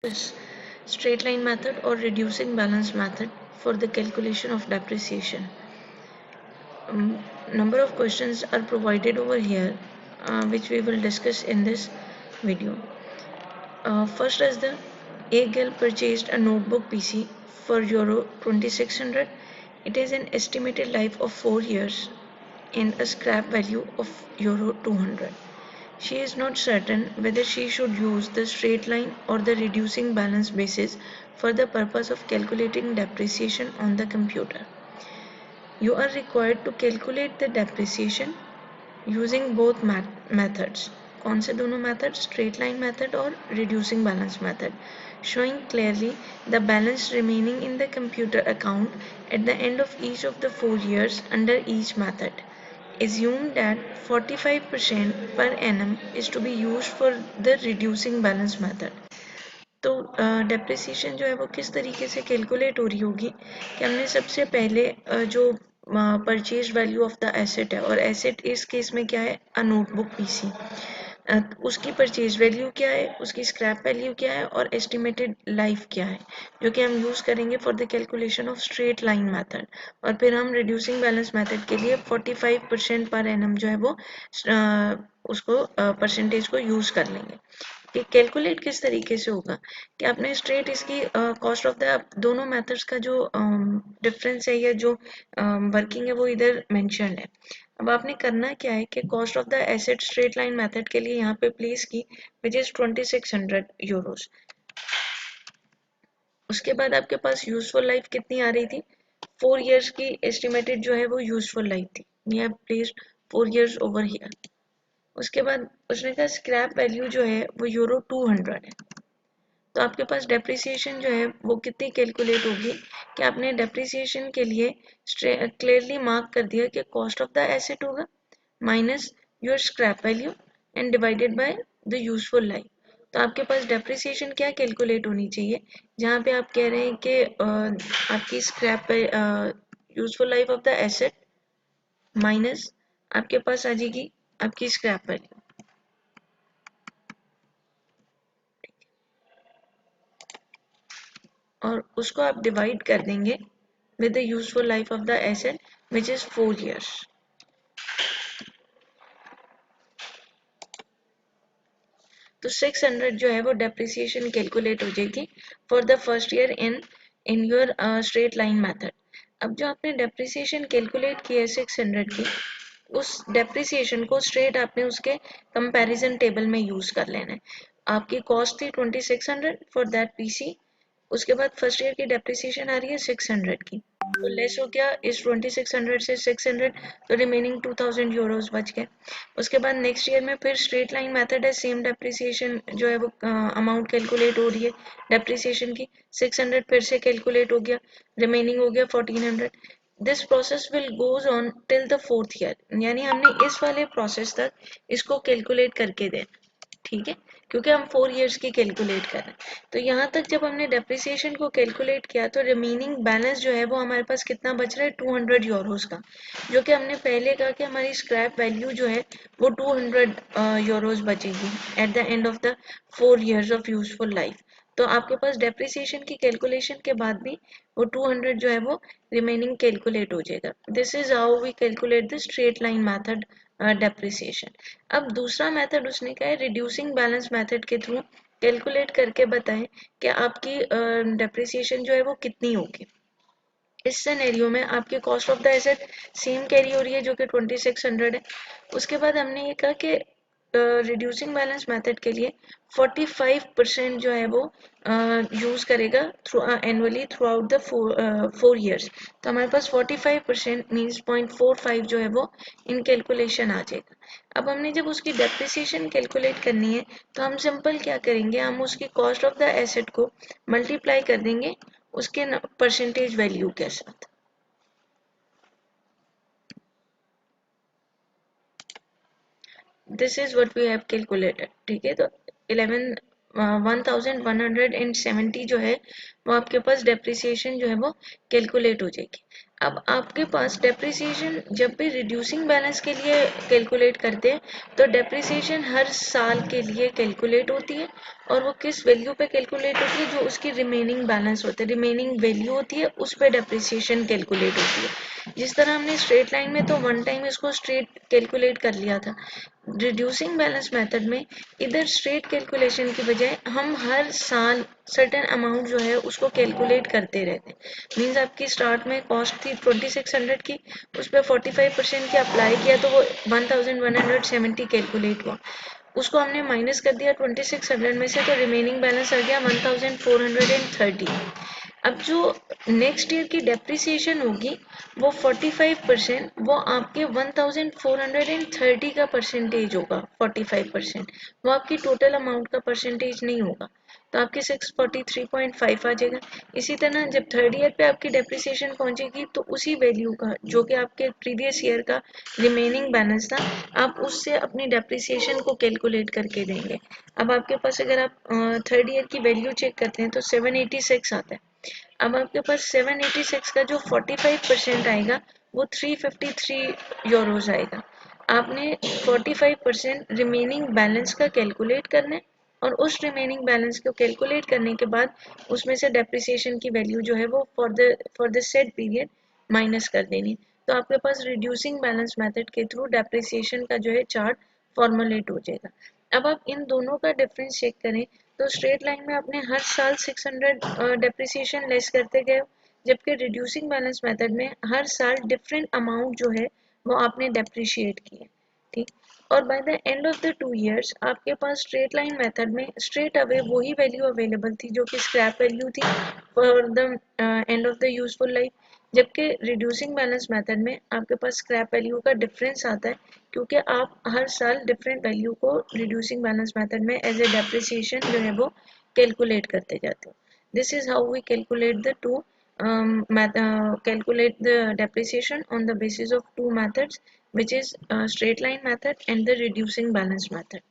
This straight line method or reducing balance method for the calculation of depreciation. Number of questions are provided over here, which we will discuss in this video. First is the A girl purchased a notebook PC for Euro 2600. It has an estimated life of 4 years and a scrap value of Euro 200. She is not certain whether she should use the straight line or the reducing balance basis for the purpose of calculating depreciation on the computer. You are required to calculate the depreciation using both methods. कौन से दोनों method? Straight line method or reducing balance method, showing clearly the balance remaining in the computer account at the end of each of the 4 years under each method. Assume that 45% per annum is to be used for the reducing balance method. तो depreciation जो है वो किस तरीके से calculate हो रही होगी कि हमने सबसे पहले जो purchase value of the asset है, और एसेट इस केस में क्या है, अ नोटबुक पीसी, उसकी परचेज वैल्यू क्या है, उसकी स्क्रैप वैल्यू क्या है और एस्टिमेटेड लाइफ क्या है, जो कि हम यूज़ करेंगे for the calculation of straight line method. और फिर हम रिड्यूसिंग बैलेंस मेथड के लिए 45% पर एनम जो है वो उसको परसेंटेज को यूज़ कर लेंगे। कि कैलकुलेट किस तरीके से होगा कि आपने स्ट्रेट इसकी कॉस्ट ऑफ द दोनों मेथड्स का जो डिफरेंस है या जो वर्किंग है वो इधर मेंशन्ड है। अब आपने करना क्या है कि cost of the asset straight line method के लिए यहाँ पे प्लेस की विच इज 2600 यूरोस। उसके बाद आपके पास यूजफुल लाइफ कितनी आ रही थी, 4 इयर्स की एस्टिमेटेड जो है वो यूजफुल लाइफ थी, ये प्लेस्ड 4 इयर्स ओवर हियर। उसके बाद उसने कहा स्क्रैप वैल्यू जो है वो यूरो 200 है। तो आपके पास डेप्रिसिएशन जो है वो कितनी कैलकुलेट होगी कि आपने डेप्रिसिएशन के लिए क्लियरली मार्क कर दिया कि कॉस्ट ऑफ द एसेट होगा minus your scrap value and divided by the useful life. तो आपके पास डेप्रिसिएशन क्या कैलकुलेट होनी चाहिए, जहाँ पे आप कह रहे हैं कि आपकी scrap useful life of the asset minus आपके पास आ जाएगी आपकी स्क्रैप वैल्यू, और उसको आप डिवाइड कर देंगे with the useful life of the asset which is 4 years. तो 600 जो है वो डेप्रिसिएशन कैलकुलेट हो जाएगी for the first year in your straight line method. अब जो आपने डेप्रिसिएशन कैलकुलेट की है 600 की, उस डेप्रिसिएशन को स्ट्रेट आपने उसके कंपैरिजन टेबल में यूज कर लेना है। आपकी कॉस्ट थी 2600 फॉर दैट पीसी, उसके बाद फर्स्ट ईयर की डेप्रिसिएशन आ रही है 600 की, तो लेस हो गया इस 2600 से 600, तो रिमेनिंग 2000 यूरोस बच गए। उसके बाद नेक्स्ट ईयर में फिर स्ट्रेट लाइन मेथड है, सेम डेप्रिसिएशन जो है वो अमाउंट कैलकुलेट हो रही है डेप्रिसिएशन की, 600 फिर से कैलकुलेट हो गया, रिमेनिंग हो गया 1400। This process will goes on till the 4th year, यानी हमने इस वाले प्रोसेस तक इसको कैलकुलेट करके देना, ठीक है, क्योंकि हम 4 इयर्स की कैलकुलेट कर रहे हैं। तो यहाँ तक जब हमने डेप्रिसिएशन को कैलकुलेट किया तो रिमेनिंग बैलेंस जो है वो हमारे पास कितना बच रहा है 200 यूरोस का, जो कि हमने पहले कहा कि हमारी स्क्रैप वैल्यू जो है वो 200 यूरोस बचेगी at the end of the 4 years of useful life. तो आपके पास डेप्रिसिएशन की कैलकुलेशन के बाद भी वो 200 जो है वो रिमेनिंग कैलकुलेट हो जाएगा। This is how we calculate the straight line method depreciation. अब दूसरा मेथड उसने कहा है रिड्यूसिंग बैलेंस मेथड के थ्रू कैलकुलेट करके बताएं कि आपकी डेप्रिसिएशन जो है वो कितनी होगी। इस सिनेरियो में आपकी cost of the asset same carry हो रही है जो कि 2600 है। उसके बाद हमने ये कहा कि रिड्यूसिंग बैलेंस मेथड के लिए 45% जो है वो यूज करेगा through annually through out the 4 years. तो हमारे पास 45% मीन्स 0.45 जो है वो इन कैलकुलेशन आ जाएगा। अब हमने जब उसकी डेप्रिसिएशन कैलकुलेट करनी है तो हम सिंपल क्या करेंगे, हम उसकी कॉस्ट ऑफ द एसेट को मल्टीप्लाई कर देंगे उसके परसेंटेज वैल्यू के साथ। This is what we have calculated, ठीक है। तो 1170 जो है वो आपके पास डेप्रिसिएशन जो है वो कैलकुलेट हो जाएगी। अब आपके पास डेप्रिसिएशन जब भी रिड्यूसिंग बैलेंस के लिए कैलकुलेट करते हैं तो डेप्रिसिएशन हर साल के लिए कैलकुलेट होती है और वो किस वैल्यू पे कैलकुलेट होती है, जो उसकी रिमेनिंग बैलेंस होता है, रिमेनिंग वैल्यू होती है, उस पे डेप्रिसिएशन कैलकुलेट होती है। जिस तरह हमने स्ट्रेट लाइन में तो वन टाइम इसको स्ट्रेट कैलकुलेट कर लिया था, रिड्यूसिंग बैलेंस मेथड में इधर स्ट्रेट कैलकुलेशन की बजाय हम हर साल सर्टेन अमाउंट जो है उसको कैलकुलेट करते रहते हैं। मीन्स आपकी स्टार्ट में कॉस्ट थी 2600 की, उस पर 45% की अप्लाई किया तो वो 1170 कैलकुलेट हुआ, उसको हमने माइनस कर दिया 2600 में से, तो रिमेनिंग बैलेंस आ गया 1430। अब जो नेक्स्ट ईयर की डेप्रिसिएशन होगी वो 45%, वो आपके 1430 का परसेंटेज होगा। 45% वो आपकी टोटल अमाउंट का परसेंटेज नहीं होगा, तो आपके 643.5 आ जाएगा। इसी तरह जब थर्ड ईयर पे आपकी डेप्रिसिएशन पहुंचेगी तो उसी वैल्यू का जो कि आपके प्रीवियस ईयर का रिमेनिंग बैलेंस था, आप उससे अपनी डेप्रिसिएशन को कैलकुलेट करके देंगे। अब आपके पास अगर आप थर्ड ईयर की वैल्यू चेक करते हैं तो 786 आता है। अब आपके पास 786 का जो 45% आएगा वो 353 यूरोज आएगा। आपने 45% रिमेनिंग बैलेंस का कैलकुलेट करना है और उस रिमेनिंग बैलेंस को कैलकुलेट करने के बाद उसमें से डेप्रिसिएशन की वैल्यू जो है वो for the set period minus कर देनी। तो आपके पास रिड्यूसिंग बैलेंस मेथड के थ्रू डेप्रिसिएशन का जो है चार्ट फॉर्मुलेट हो जाएगा। अब आप इन दोनों का डिफरेंस चेक करें तो स्ट्रेट लाइन में आपने हर साल 600 डेप्रिसिएशन लेस करते गए, जबकि रिड्यूसिंग बैलेंस मेथड में हर साल डिफरेंट अमाउंट जो है वो आपने डेप्रिशिएट किए। ठीक, और by the end of the 2 years आपके पास स्ट्रेट लाइन मेथड में स्ट्रेट अवे वही वैल्यू अवेलेबल थी जो कि स्क्रैप वैल्यू थी for the end of the useful life, जबकि रिड्यूसिंग बैलेंस मेथड में आपके पास स्क्रैप वैल्यू का डिफरेंस आता है, क्योंकि आप हर साल डिफरेंट वैल्यू को रिड्यूसिंग बैलेंस मेथड में एज ए डेप्रिसिएशन जो है वो कैलकुलेट करते जाते हो। This is how we calculate the to calculate the depreciation on the basis of two methods, which is straight line method and the reducing balance method.